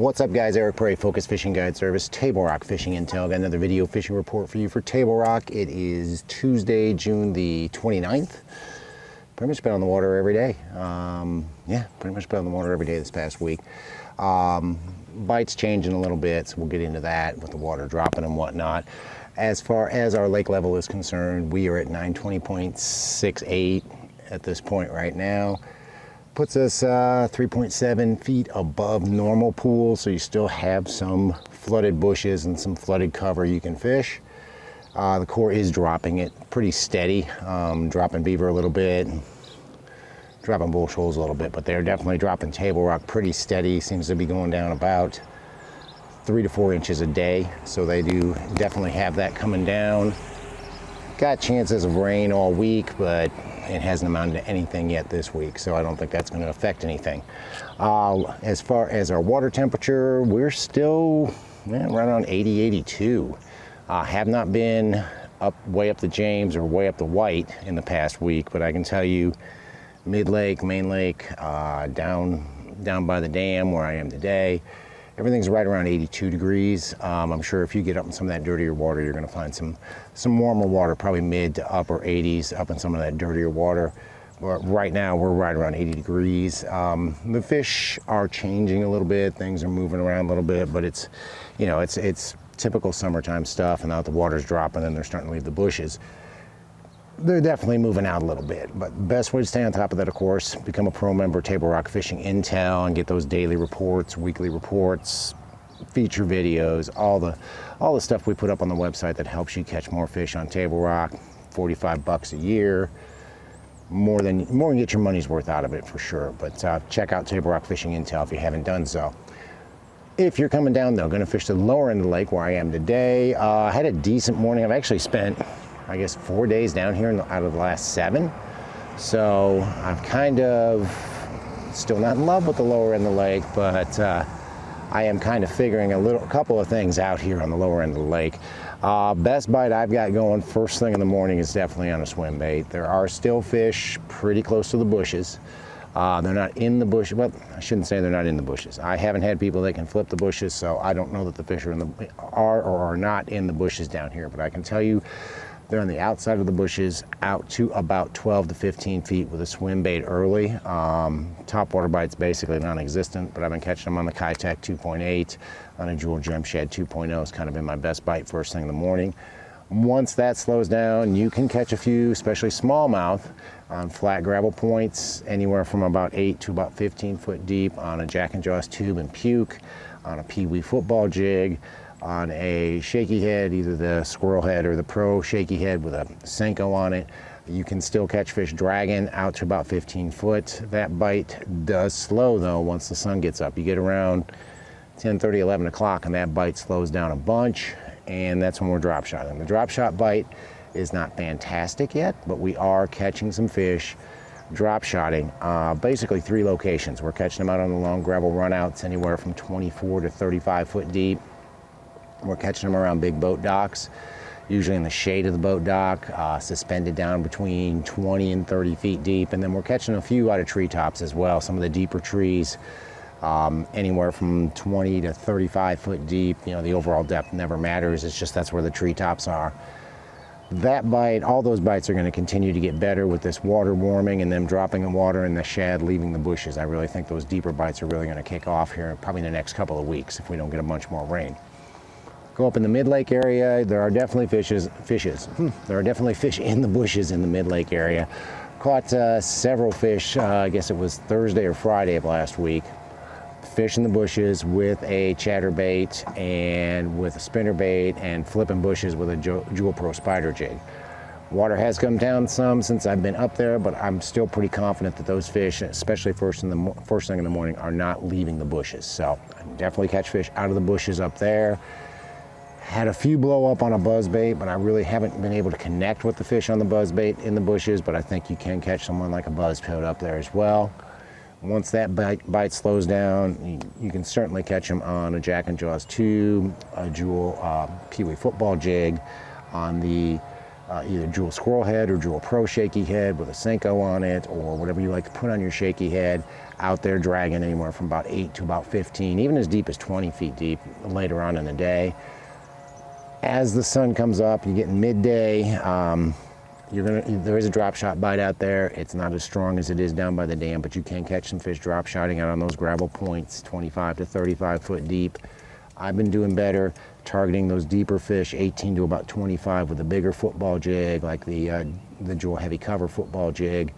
What's up, guys? Eric Prey, Focus Fishing Guide Service, Table Rock Fishing Intel. Got another video fishing report for you for Table Rock. It is Tuesday, June the 29th. Pretty much been on the water every day. Yeah, pretty much been on the water every day this past week. Bites changing a little bit, so we'll get into that with the water dropping and whatnot. As far as our lake level is concerned, we are at 920.68 at this point right now. Puts us 3.7 feet above normal pool, so you still have some flooded bushes and some flooded cover you can fish. The core is dropping it pretty steady, dropping beaver a little bit, dropping bull shoals a little bit, but they're definitely dropping table rock pretty steady. Seems to be going down about 3 to 4 inches a day, so they do definitely have that coming down. Got chances of rain all week, but it hasn't amounted to anything yet this week, so I don't think that's going to affect anything. As far as our water temperature, we're still right around 80, 82. Have not been way up the James or way up the White in the past week, but I can tell you mid-lake, main lake, down by the dam where I am today, everything's right around 82 degrees. I'm sure if you get up in some of that dirtier water, you're going to find some warmer water, probably mid to upper 80s up in some of that dirtier water. But right now, we're right around 80 degrees. The fish are changing a little bit. Things are moving around a little bit, but it's, you know, it's typical summertime stuff. And now that the water's dropping and they're starting to leave the bushes, they're definitely moving out a little bit. But best way to stay on top of that, of course, become a pro member, Table Rock Fishing Intel, and get those daily reports, weekly reports, feature videos, all the stuff we put up on the website that helps you catch more fish on Table Rock. $45 a year, more than get your money's worth out of it for sure. But check out Table Rock Fishing Intel if you haven't done so. If you're coming down though, going to fish the lower end of the lake where I am today, I had a decent morning. I've actually spent, I guess, 4 days down here out of the last 7. So I'm kind of still not in love with the lower end of the lake, but I am kind of figuring a couple of things out here on the lower end of the lake. Best bite I've got going first thing in the morning is definitely on a swim bait. There are still fish pretty close to the bushes. They're not in the bush. Well, I shouldn't say they're not in the bushes. I haven't had people that can flip the bushes, so I don't know that the fish are or are not in the bushes down here. But I can tell you, they're on the outside of the bushes, out to about 12 to 15 feet with a swim bait early. Top water bite's basically non-existent, but I've been catching them on the Kitech 2.8, on a Jewel Gem Shed 2.0. It's kind of been my best bite first thing in the morning. Once that slows down, you can catch a few, especially smallmouth, on flat gravel points, anywhere from about 8 to about 15 foot deep, on a Jack and Jaws tube and puke, on a Pee-wee football jig, on a shaky head, either the squirrel head or the pro shaky head with a Senko on it. You can still catch fish dragging out to about 15 foot. That bite does slow though once the sun gets up. You get around 10:30, 11 o'clock and that bite slows down a bunch, and that's when we're drop shotting. The drop shot bite is not fantastic yet, but we are catching some fish drop shotting, basically 3 locations. We're catching them out on the long gravel runouts, anywhere from 24 to 35 foot deep. We're catching them around big boat docks, usually in the shade of the boat dock, suspended down between 20 and 30 feet deep. And then we're catching a few out of treetops as well, some of the deeper trees, anywhere from 20 to 35 foot deep. You know, the overall depth never matters. It's just that's where the treetops are. That bite, all those bites are going to continue to get better with this water warming and them dropping the water and the shad leaving the bushes. I really think those deeper bites are really going to kick off here probably in the next couple of weeks if we don't get a bunch more rain. Go up in the mid-lake area, there are definitely There are definitely fish in the bushes in the mid-lake area. Caught several fish, I guess it was Thursday or Friday of last week. Fish in the bushes with a chatterbait and with a spinnerbait and flipping bushes with a Jewel Pro spider jig. Water has come down some since I've been up there, but I'm still pretty confident that those fish, especially first thing in the morning, are not leaving the bushes. So I can definitely catch fish out of the bushes up there. Had a few blow up on a buzzbait, but I really haven't been able to connect with the fish on the buzzbait in the bushes, but I think you can catch someone like a buzztoad up there as well. Once that bite slows down, you can certainly catch them on a Jack and Jaws tube, a Jewel Pee-wee football jig, on the either jewel squirrel head or jewel pro shaky head with a Senko on it, or whatever you like to put on your shaky head, out there dragging anywhere from about 8 to about 15, even as deep as 20 feet deep later on in the day. As the sun comes up, you get midday, there is a drop shot bite out there. It's not as strong as it is down by the dam, but you can catch some fish drop shotting out on those gravel points, 25 to 35 foot deep. I've been doing better targeting those deeper fish, 18 to about 25 with a bigger football jig, like the jewel heavy cover football jig,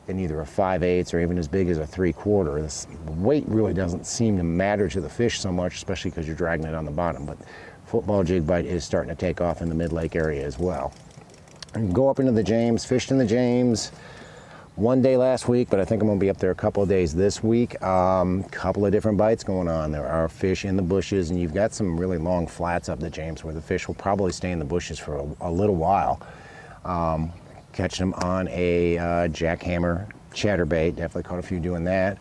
in either a 5/8 or even as big as a 3/4. The weight really doesn't seem to matter to the fish so much, especially because you're dragging it on the bottom, but football jig bite is starting to take off in the mid-lake area as well. And go up into the James, fished in the James one day last week, but I think I'm gonna be up there a couple of days this week. Couple of different bites going on. There are fish in the bushes, and you've got some really long flats up the James where the fish will probably stay in the bushes for a little while. Catching them on a jackhammer chatterbait, definitely caught a few doing that.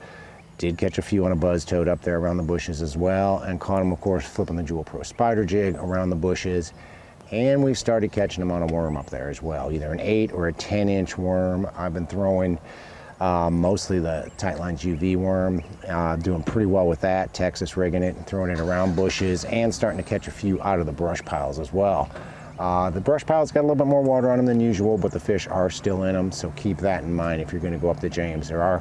Did catch a few on a buzz toad up there around the bushes as well, and caught them, of course, flipping the Jewel Pro spider jig around the bushes. And we've started catching them on a worm up there as well, either an 8 or a 10-inch worm. I've been throwing mostly the Tight Lines UV worm, doing pretty well with that, Texas rigging it and throwing it around bushes, and starting to catch a few out of the brush piles as well. The brush piles got a little bit more water on them than usual, but the fish are still in them, so keep that in mind if you're going to go up the James. There are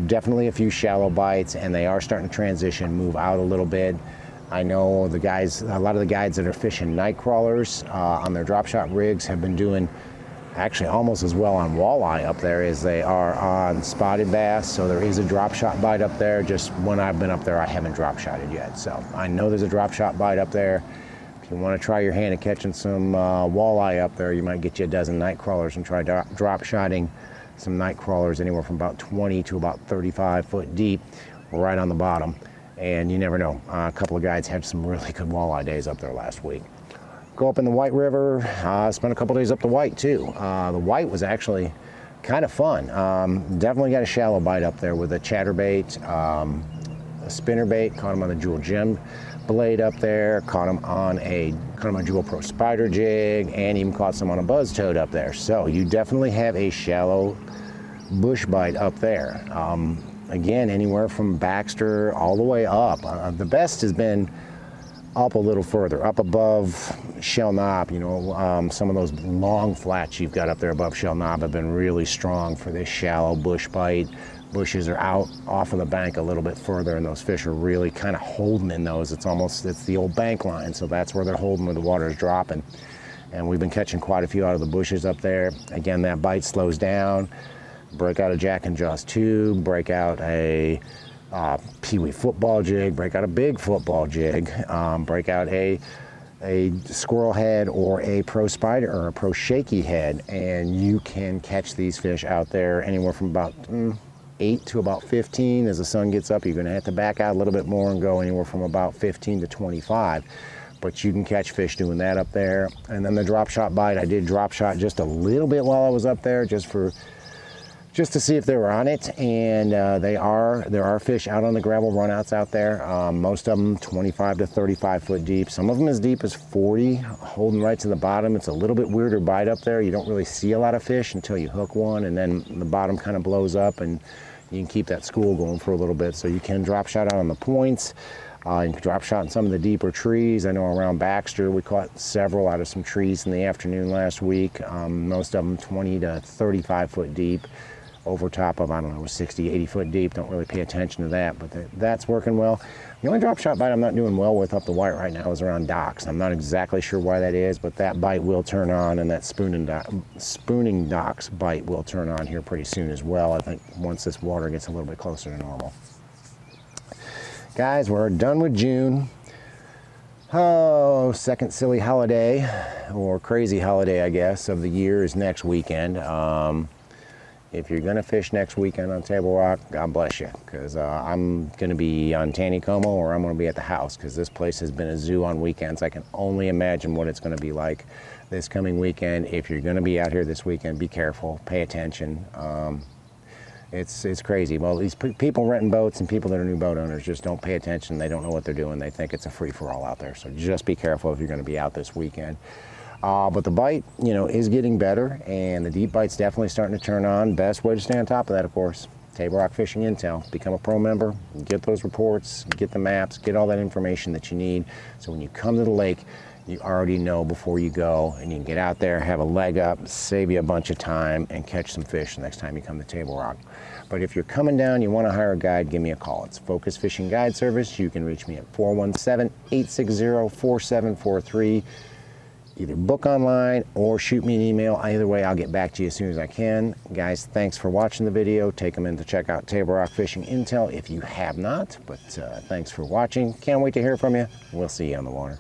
definitely a few shallow bites, and they are starting to transition, move out a little bit. I know the guys, a lot of the guides that are fishing night crawlers on their drop shot rigs have been doing actually almost as well on walleye up there as they are on spotted bass. So there is a drop shot bite up there. Just when I've been up there, I haven't drop shotted yet. So I know there's a drop shot bite up there. If you want to try your hand at catching some walleye up there, you might get you a dozen night crawlers and try drop shotting some night crawlers anywhere from about 20 to about 35 foot deep right on the bottom. And you never know. A couple of guys had some really good walleye days up there last week. Go up in the White River, spent a couple days up the White too. The White was actually kind of fun. Definitely got a shallow bite up there with a chatterbait, a spinnerbait, caught him on the Jewel Gem blade up there, caught him on a Jewel Pro spider jig, and even caught some on a buzz toad up there. So you definitely have a shallow bush bite up there. Again, anywhere from Baxter all the way up. The best has been up a little further, up above Shell Knob. You know, some of those long flats you've got up there above Shell Knob have been really strong for this shallow bush bite. Bushes are out off of the bank a little bit further, and those fish are really kind of holding in those. It's the old bank line, so that's where they're holding where the water is dropping. And we've been catching quite a few out of the bushes up there. Again, that bite slows down. Break out a Jack and Jaws tube, break out a peewee football jig, break out a big football jig, break out a squirrel head or a pro spider or a pro shaky head, and you can catch these fish out there anywhere from about 8 to about 15. As the sun gets up, you're going to have to back out a little bit more and go anywhere from about 15 to 25. But you can catch fish doing that up there. And then the drop shot bite, I did drop shot just a little bit while I was up there, just to see if they were on it, and there are fish out on the gravel runouts out there. Most of them 25 to 35 foot deep. Some of them as deep as 40, holding right to the bottom. It's a little bit weirder bite up there. You don't really see a lot of fish until you hook one, and then the bottom kind of blows up, and you can keep that school going for a little bit. So you can drop shot out on the points. You can drop shot in some of the deeper trees. I know around Baxter we caught several out of some trees in the afternoon last week. Most of them 20 to 35 foot deep. Over top of, I don't know, 60, 80 foot deep. Don't really pay attention to that, but that's working well. The only drop shot bite I'm not doing well with up the White right now is around docks. I'm not exactly sure why that is, but that bite will turn on, and that spooning docks bite will turn on here pretty soon as well. I think once this water gets a little bit closer to normal. Guys, we're done with June. Oh, second silly holiday, or crazy holiday, I guess, of the year is next weekend. If you're going to fish next weekend on Table Rock, God bless you, because I'm going to be on Taneycomo, or I'm going to be at the house, because this place has been a zoo on weekends. I can only imagine what it's going to be like this coming weekend. If you're going to be out here this weekend, be careful, pay attention. It's crazy. Well, these people renting boats and people that are new boat owners just don't pay attention. They don't know what they're doing. They think it's a free-for-all out there. So just be careful if you're going to be out this weekend. But the bite, you know, is getting better, and the deep bite's definitely starting to turn on. Best way to stay on top of that, of course, Table Rock Fishing Intel. Become a pro member, get those reports, get the maps, get all that information that you need. So when you come to the lake, you already know before you go, and you can get out there, have a leg up, save you a bunch of time, and catch some fish the next time you come to Table Rock. But if you're coming down, you want to hire a guide, give me a call. It's Focus Fishing Guide Service. You can reach me at 417-860-4743. Either book online or shoot me an email. Either way, I'll get back to you as soon as I can. Guys, thanks for watching the video. Take them in to check out Table Rock Fishing Intel if you have not. But thanks for watching. Can't wait to hear from you. We'll see you on the water.